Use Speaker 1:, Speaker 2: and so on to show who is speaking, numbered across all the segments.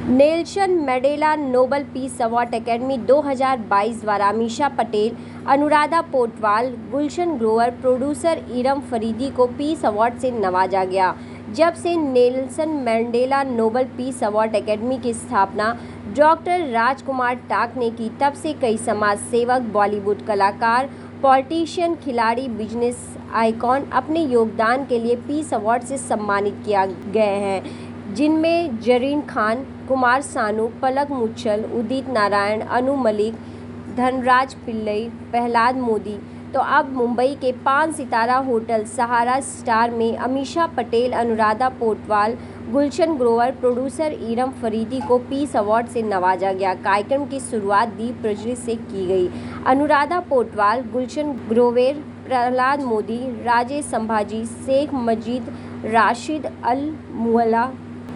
Speaker 1: Nelson Mandela Nobel peace award academy 2022 द्वारा Amisha Patel, Anuradha Potwal, Gulshan Grover, producer Iram Faridi को peace award से नवाजा गया। जब से Nelson Mandela Nobel peace award academy की स्थापना डॉक्टर राजकुमार टाक ने की, तब से कई समाज सेवक, बॉलीवुड कलाकार, पॉलिटिशियन, खिलाड़ी, बिजनेस आइकॉन अपने योगदान के लिए पीस अवार्ड से सम्मानित किया गए हैं, जिनमें जरीन खान, कुमार सानू, पलक मुच्छल, उदित नारायण, अनु मलिक, धनराज पिल्लई, प्रहलाद मोदी। तो अब मुंबई के 5 सितारा होटल सहारा स्टार में अमीषा पटेल, अनुराधा पोटवाल, गुलशन ग्रोवर, प्रोड्यूसर इरम फरीदी को पीस अवार्ड से नवाजा गया। कार्यक्रम की शुरुआत दीप प्रज्वलित से की गई। अनुराधा पोटवाल, गुलशन ग्रोवर, प्रहलाद मोदी, राजेश संभाजी, शेख मजीद, राशिद अल मुअल्ला,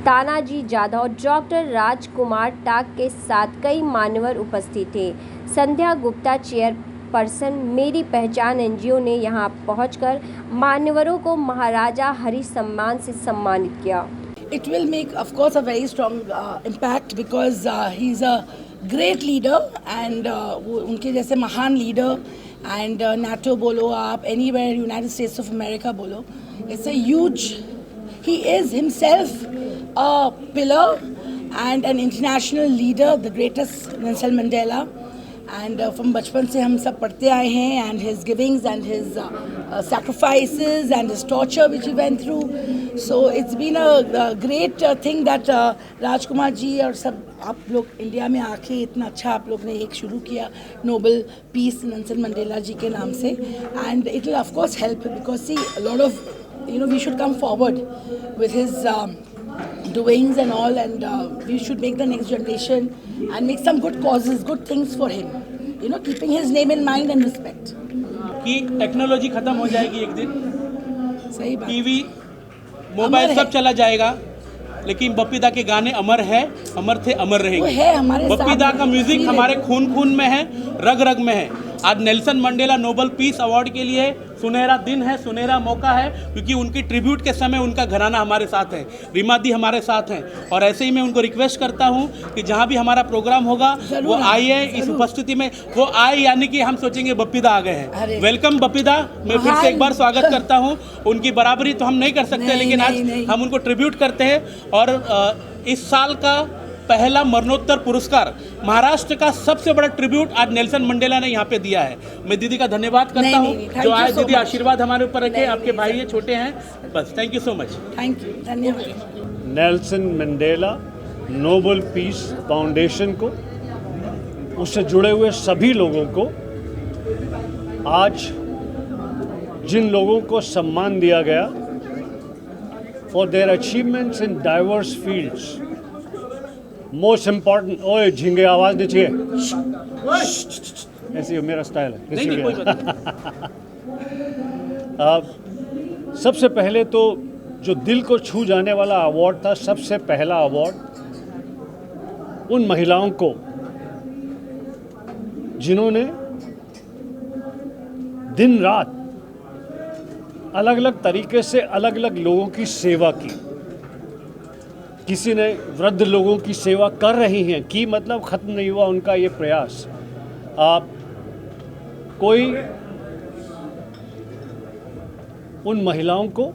Speaker 1: तानाजी जाधव, डॉक्टर राजकुमार टाक के साथ कई मान्यवर उपस्थित थे। संध्या गुप्ता, चेयरपर्सन मेरी पहचान एनजीओ ने यहां पहुंचकर मान्यवरों को महाराजा हरीश सम्मान से सम्मानित किया।
Speaker 2: It will make, of course, a very strong impact because he's a great leader and उनके जैसे महान leader and NATO बोलो आप, anywhere United States of America बोलो, it's a huge. He is himself a pillar and an international leader, the greatest Nelson Mandela. And from बचपन से हम सब पढ़ते आए हैं, and his givings and his sacrifices and his torture which he went through. So it's been a great thing that Rajkumar ji और सब आप लोग इंडिया में आके इतना अच्छा आप लोग ने एक शुरू किया नोबल पीस नेल्सन मंडेला जी के नाम से, and it will of course help because see a lot of we should come forward with his doings and all, and we should make the next generation and make some good causes, good things for him, keeping his name in mind and respect.
Speaker 3: कि technology खत्म हो जाएगी एक दिन,
Speaker 2: सही बात,
Speaker 3: TV mobile सब चला जाएगा, लेकिन बप्पीदा के गाने अमर है, अमर थे, अमर रहेंगे। बप्पीदा का म्यूजिक हमारे खून खून में है, रग रग में है। आज Nelson Mandela Nobel peace award के लिए सुनहरा दिन है, सुनहरा मौका है, क्योंकि उनकी ट्रिब्यूट के समय उनका घराना हमारे साथ है, रीमा दी हमारे साथ हैं, और ऐसे ही मैं उनको रिक्वेस्ट करता हूं कि जहां भी हमारा प्रोग्राम होगा वो आइए, इस उपस्थिति में वो आए, यानी कि हम सोचेंगे बप्पीदा आ गए हैं। वेलकम बप्पीदा, मैं फिर से एक बार स्वागत करता हूं। उनकी बराबरी तो हम नहीं कर सकते, लेकिन आज हम उनको ट्रिब्यूट करते हैं, और इस साल का पहला मरणोत्तर पुरस्कार महाराष्ट्र का सबसे बड़ा ट्रिब्यूट आज नेल्सन मंडेला ने यहाँ पे दिया है। मैं दीदी का धन्यवाद करता हूँ जो आज दीदी आशीर्वाद हमारे ऊपर रखे। आपके भाई ये छोटे हैं, बस thank you so much.
Speaker 2: Thank you, धन्यवाद।
Speaker 4: Nelson Mandela Nobel Peace Foundation को, उससे जुड़े हुए सभी लोगों को, आज जिन लोगों को सम्मान दिया गया for their achievements in diverse fields, most important, ओए झिंगे आवाज़ नहीं चाहिए, ऐसी मेरा स्टाइल है। सबसे पहले तो जो दिल को छू जाने वाला अवार्ड था, सबसे पहला अवार्ड उन महिलाओं को जिन्होंने दिन रात अलग अलग तरीके से अलग अलग लोगों की सेवा की। किसी ने वृद्ध लोगों की सेवा कर रही हैं कि मतलब ख़त्म नहीं हुआ उनका ये प्रयास। कोई उन महिलाओं को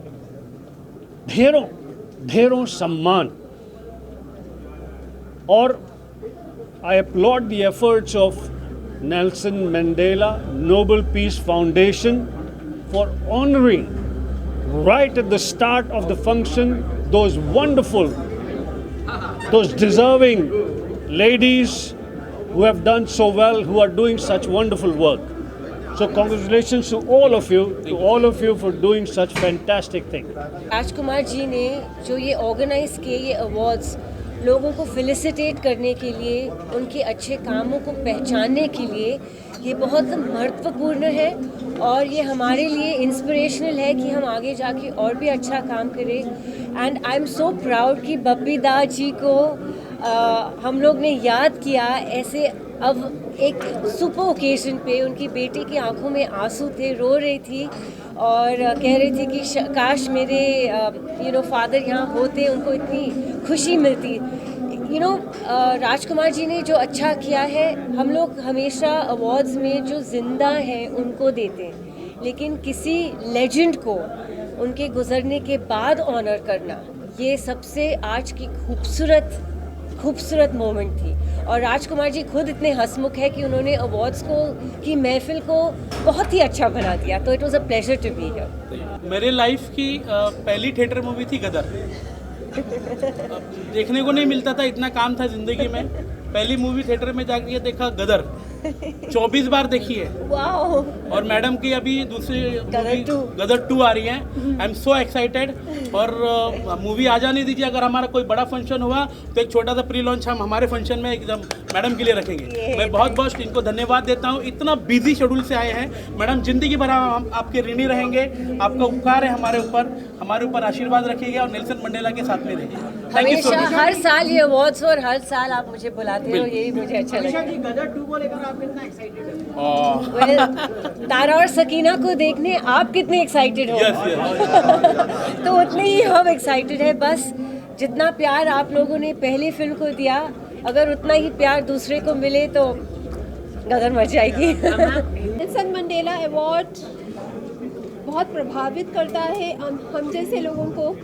Speaker 4: ढेरों सम्मान, और I applaud the efforts of Nelson Mandela Nobel Peace Foundation for honouring right at the start of the function those wonderful, those deserving ladies who have done so well, who are doing such wonderful work. So congratulations to all of you for doing such fantastic thing.
Speaker 1: Rajkumar ji ने जो ये organise किए ये awards लोगों को felicitate करने के लिए, उनके अच्छे कामों को पहचानने के लिए, ये बहुत महत्वपूर्ण है और ये हमारे लिए इंस्पिरेशनल है कि हम आगे जाके और भी अच्छा काम करें। And I am so proud कि बप्पीदा जी को हम लोग ने याद किया ऐसे। अब एक सुपर ओकेजन पे उनकी बेटी की आंखों में आंसू थे, रो रही थी और कह रही थी कि काश मेरे फादर यहाँ होते, उनको इतनी खुशी मिलती। राजकुमार जी ने जो अच्छा किया है, हम लोग हमेशा अवार्ड्स में जो जिंदा हैं उनको देते हैं, लेकिन किसी लेजेंड को उनके गुजरने के बाद ऑनर करना, ये सबसे आज की खूबसूरत मोमेंट थी। और राजकुमार जी खुद इतने हंसमुख है कि उन्होंने अवार्ड्स की महफिल को बहुत ही अच्छा बना दिया, तो it was a pleasure to be here.
Speaker 3: मेरे लाइफ की पहली थिएटर मूवी थी गदर। देखने को नहीं मिलता था, इतना काम था जिंदगी में। पहली मूवी थिएटर में जाके देखा गदर, 24 बार देखी है।
Speaker 1: वाओ।
Speaker 3: और मैडम की अभी दूसरी गदर 2 आ रही है। I am so excited. और मूवी आ जाने दीजिए, अगर हमारा कोई बड़ा फंक्शन हुआ तो एक छोटा सा प्री लॉन्च हम हमारे फंक्शन में एकदम मैडम के लिए रखेंगे। मैं बहुत बहुत इनको धन्यवाद देता हूँ, इतना बिजी शेड्यूल से आए हैं। मैडम जिंदगी भर हम आपके ऋणी रहेंगे, आपका उपकार है हमारे ऊपर आशीर्वाद रखिएगा और नेल्सन मंडेला के साथ में रहिए।
Speaker 1: हमेशा हर साल ये अवार्ड्स और हर साल आप मुझे बुलाते हो, यही मुझे अच्छा लगता है।
Speaker 5: गदर 2 को लेकर आप कितना एक्साइटेड हैं?
Speaker 1: Well, तारा और सकीना को देखने आप कितने एक्साइटेड हो? तो उतने ही हम एक्साइटेड है। बस जितना प्यार आप लोगों ने पहली फिल्म को दिया, अगर उतना ही प्यार दूसरे को मिले तो गदर मच जाएगी।
Speaker 6: नेल्सन मंडेला अवार्ड बहुत प्रभावित करता है हम जैसे लोगों को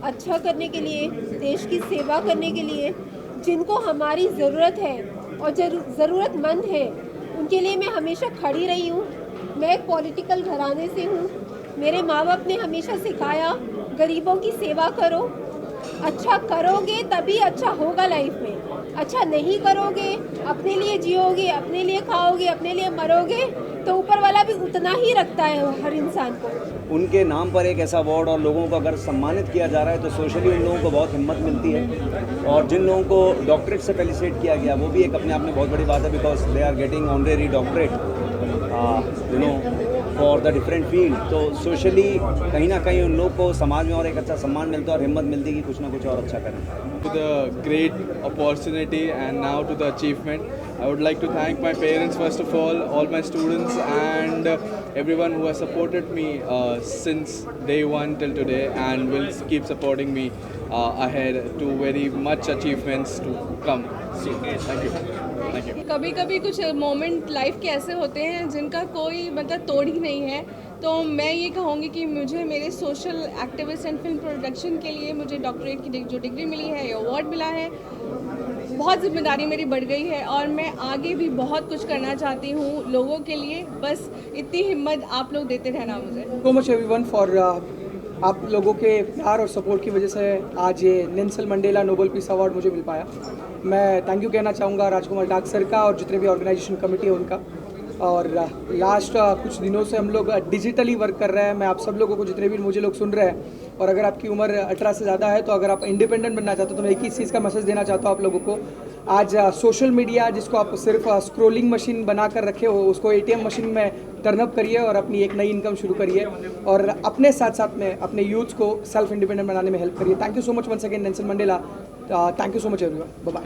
Speaker 6: अच्छा करने के लिए, देश की सेवा करने के लिए, जिनको हमारी ज़रूरत है और ज़रूरतमंद है, उनके लिए मैं हमेशा खड़ी रही हूँ। मैं एक पॉलिटिकल घराने से हूँ। मेरे माँ बाप ने हमेशा सिखाया, गरीबों की सेवा करो, अच्छा करोगे तभी अच्छा होगा लाइफ में। अच्छा नहीं करोगे, अपने लिए जियोगे, अपने लिए खाओगे, अपने लिए मरोगे, तो ऊपर वाला भी उतना ही रखता है हर इंसान को।
Speaker 7: उनके नाम पर एक ऐसा अवार्ड और लोगों को अगर सम्मानित किया जा रहा है तो सोशली उन लोगों को बहुत हिम्मत मिलती है। और जिन लोगों को डॉक्टरेट से फेलिसिटेट किया गया, वो भी एक अपने आप में बहुत बड़ी बात है, because they are getting honorary doctorate for the different field. तो सोशली कहीं ना कहीं उन लोग को समाज में और एक अच्छा सम्मान मिलता है और हिम्मत मिलती है कि कुछ ना कुछ और अच्छा करें।
Speaker 8: To the great opportunity and now to the achievement, I would like to thank my parents first of all my students and everyone who has supported me since day one till today and will keep supporting me ahead to very much achievements to come. So, thank you.
Speaker 9: कभी कभी कुछ moment life के ऐसे होते हैं जिनका कोई मतलब तोड़ ही नहीं है। तो मैं ये कहूँगी कि मुझे मेरे social activist and film production के लिए मुझे डॉक्टरेट की जो डिग्री मिली है, ये अवार्ड मिला है, बहुत जिम्मेदारी मेरी बढ़ गई है और मैं आगे भी बहुत कुछ करना चाहती हूँ लोगों के लिए। बस इतनी हिम्मत आप लोग देते रहना मुझे।
Speaker 5: सो मच एवरीवन फॉर आप लोगों के प्यार और सपोर्ट की वजह से आज ये Nelson Mandela Nobel peace award मुझे मिल पाया। मैं थैंक यू कहना चाहूँगा राजकुमार डाक सर का और जितने भी ऑर्गेनाइजेशन कमेटी है उनका। और लास्ट कुछ दिनों से हम लोग डिजिटली वर्क कर रहे हैं। मैं आप सब लोगों को, जितने भी मुझे लोग सुन रहे हैं, और अगर आपकी उम्र 18 से ज़्यादा है तो अगर आप इंडिपेंडेंट बनना चाहते हो तो मैं एक ही चीज़ का मैसेज देना चाहता हूँ आप लोगों को। आज सोशल मीडिया जिसको आप सिर्फ स्क्रोलिंग मशीन बना कर रखे हो, उसको ATM मशीन में टर्नअप करिए और अपनी एक नई इनकम शुरू करिए और अपने साथ साथ में अपने यूथ को सेल्फ इंडिपेंडेंट बनाने में हेल्प करिए। Thank you so much once again Nelson Mandela. Thank you so much everyone. Bye bye.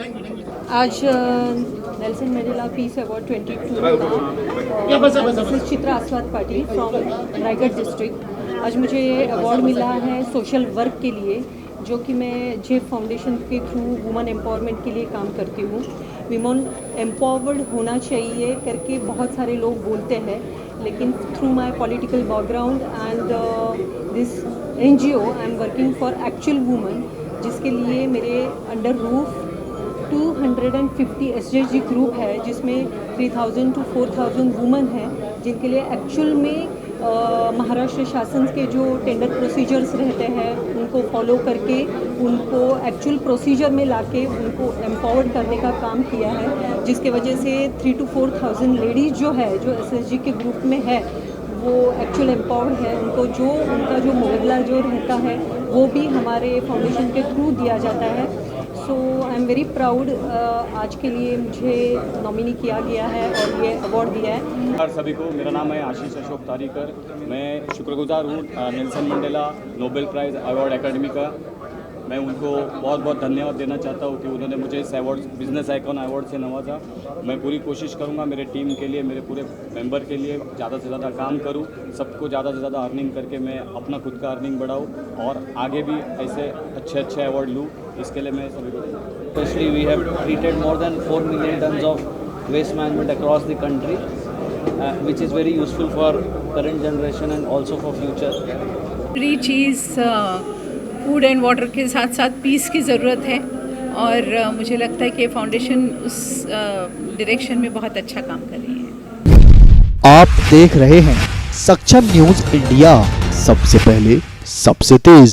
Speaker 6: आज नेल्सन मंडेला पीस अवार्ड 22 मिला। चित्रा आस्वाद पाटिल फ्रॉम रायगढ़ डिस्ट्रिक्ट। आज मुझे ये अवार्ड मिला है सोशल वर्क के लिए, जो कि मैं जेफ फाउंडेशन के थ्रू वुमेन एम्पावरमेंट के लिए काम करती हूँ। विमेन एम्पावर्ड होना चाहिए करके बहुत सारे लोग बोलते हैं, लेकिन through my political background and this NGO I am working for actual women, जिसके लिए मेरे अंडर रूफ 250 SHG ग्रुप है, जिसमें 3000 to 4000 वुमेन हैं, जिनके लिए एक्चुअल में महाराष्ट्र शासन के जो टेंडर प्रोसीजर्स रहते हैं उनको फॉलो करके उनको एक्चुअल प्रोसीजर में लाके उनको एम्पावर्ड करने का काम किया है, जिसके वजह से 3 to 4000 लेडीज़ जो है, जो SHG के ग्रुप में है, वो एक्चुअल एम्पावर्ड है। उनको जो उनका जो मुआवजा जो रहता है वो भी हमारे फाउंडेशन के थ्रू दिया जाता है। सो आई एम वेरी प्राउड, आज के लिए मुझे नॉमिनी किया गया है और ये अवार्ड दिया है।
Speaker 10: नमस्कार सभी को, मेरा नाम है आशीष अशोक तारीकर। मैं शुक्रगुजार हूँ Nelson Mandela Nobel prize award academy का। मैं उनको बहुत बहुत धन्यवाद देना चाहता हूँ कि उन्होंने मुझे इस अवार्ड बिजनेस आइकॉन अवार्ड से नवाजा। मैं पूरी कोशिश करूँगा मेरे टीम के लिए, मेरे पूरे मेंबर के लिए ज़्यादा से ज़्यादा काम करूँ, सबको ज़्यादा से ज़्यादा अर्निंग करके मैं अपना खुद का अर्निंग बढ़ाऊँ और आगे भी ऐसे अच्छे अवार्ड लूँ इसके लिए मैं सभी को
Speaker 11: Especially we have treated more than 4 million tons of waste management across the country, which is very useful for current generation and also for future.
Speaker 12: पूरी चीज़ फूड एंड वाटर के साथ साथ पीस की ज़रूरत है और मुझे लगता है कि फाउंडेशन उस डायरेक्शन में बहुत अच्छा काम कर रही है।
Speaker 13: आप देख रहे हैं सक्षम न्यूज़ इंडिया, सबसे पहले सबसे तेज।